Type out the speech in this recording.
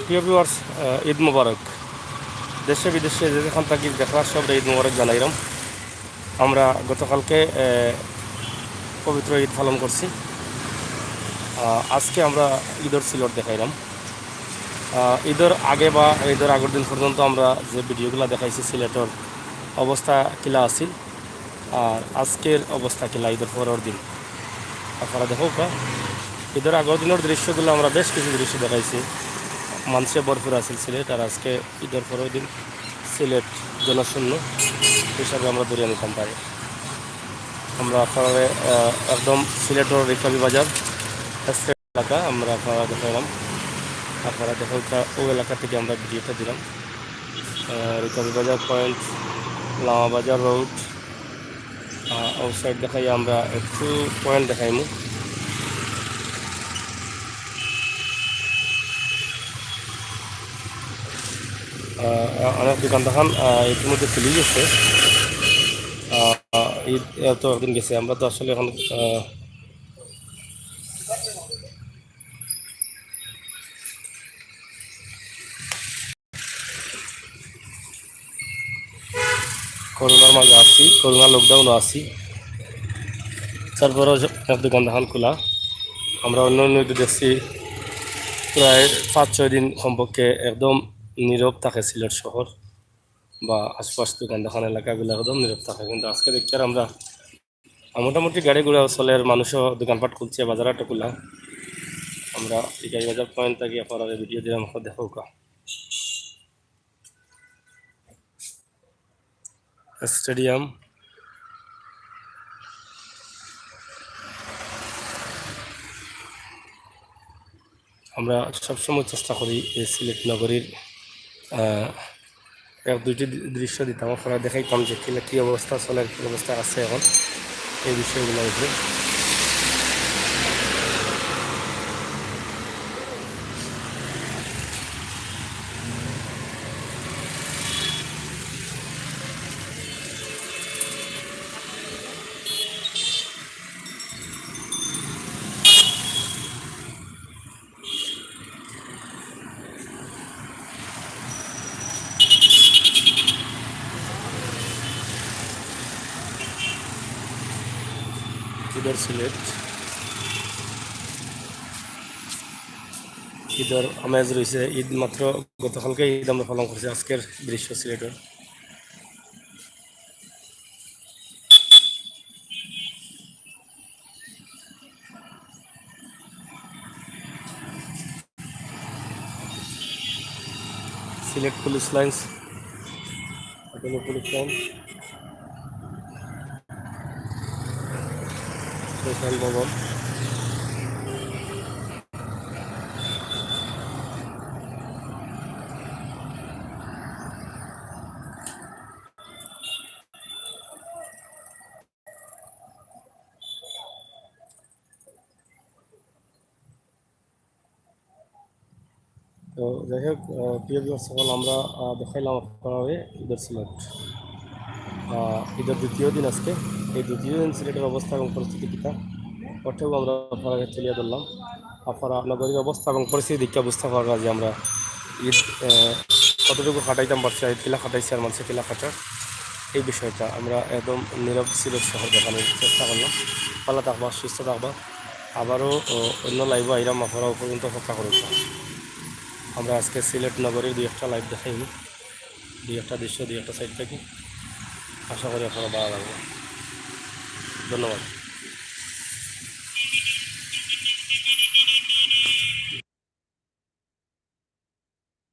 প্রিয় ভিউয়ার্স, ঈদ মুবারক। দেশে বিদেশে যেখান থাকি দেখার সব ঈদ মুবারক জানাইলাম। আমরা গতকালকে পবিত্র ঈদ পালন করছি। আজকে আমরা ঈদের সিলট দেখাইলাম। ঈদের আগে বা ঈদের আগের দিন পর্যন্ত আমরা যে ভিডিওগুলো দেখাইছি সিলেটের অবস্থা কিলা আছিল, আর আজকের অবস্থা কিলা ঈদের পরের দিন আপনারা দেখো কা। ঈদের আগের দিনের দৃশ্যগুলো আমরা বেশ কিছু দৃশ্য দেখাইছি। মানুষে ভরপুর আছিল সিলেট, আর আজকে ঈদের পরের দিন সিলেট জনশূন্য হিসাবে আমরা ধরে নিতাম পারি। আমরা আপনারা একদম সিলেটের রিকাবি বাজার এলাকা আমরা আপনারা দেখালাম। আপনারা দেখা ও এলাকা থেকে আমরা ভিডিওটা দিলাম। রিকাবি বাজার পয়েন্ট, লামা বাজার রোড, আউটসাইড দেখাই আমরা একটু পয়েন্ট দেখাইমু। অনেক দোকান দেখান ইতিমধ্যে খুলে গেছে। ঈদ তো একদিন গেছে, আমরা তো আসলে এখন করোনার মাঝে আছি, করোনা লকডাউনও আছি, তারপরেও অনেক দোকান দেখান খোলা। আমরা অন্য অন্য দেখছি প্রায় 5-6 দিন কমপক্ষে একদম নীরব থাকে সিলেট শহর বা আশপাশ দোকান দেখান এলাকাগুলো একদম নীরব থাকে। কিন্তু আজকে দেখছি আর আমরা মোটামুটি গাড়ি ঘোড়া চলের মানুষও দোকানপাট খুলছে, বাজারটা খোলা। আমরা টিকাই বাজার পয়েন্ট থাকি আপনারা ভিডিও দিলাম, দেখো কা স্টেডিয়াম। আমরা সবসময় চেষ্টা করি এই সিলেট নগরীর এক দুইটি দৃশ্য দিতাম, আপনারা দেখাইতাম যে কী অবস্থা চলে, কী অবস্থা আছে এখন এই বিষয়গুলো উপরে। ঈদের সিলেট, ঈদের আমেজ রয়েছে। ঈদ মাত্র গতকালকে ঈদ আমরা পালন করছি। আজকের দৃশ্য সিলেটের। Sylhet police lines, police line, station ভবন। তো যাই হোক, প্রিয় ভিউয়ার্স সকল, আমরা দেখাইলাম আপনারা ঈদের সিলেট। ঈদের দ্বিতীয় দিন আজকে। এই দ্বিতীয় দিন সিলেটের অবস্থা এবং পরিস্থিতি কীটা ওটাও আমরা আপনারা তুলিয়ে ধরলাম। আপনারা নগরীর অবস্থা এবং পরিস্থিতি দিকটা বুঝতে পারবা যে আমরা ঈদ কতটুকু কাটাইতাম পারছি, ঈদ কিলা কাটাইছি আর মানুষের কিলা কাটার এই বিষয়টা আমরা একদম নীরব সিলেট শহর দেখানোর চেষ্টা করলাম। ভালো থাকবা, সুস্থ থাকবা। আবারও অন্য লাইভও আইলাম, আপনারা পর্যন্ত অপেক্ষা করুন। আমরা আজকে সিলেট নগরীর দুই একটা লাইভ দেখাইনি, দুই একটা দৃশ্য দুই একটা সাইড থেকে। আশা করি আপনারা ভালো লাগবে। ধন্যবাদ।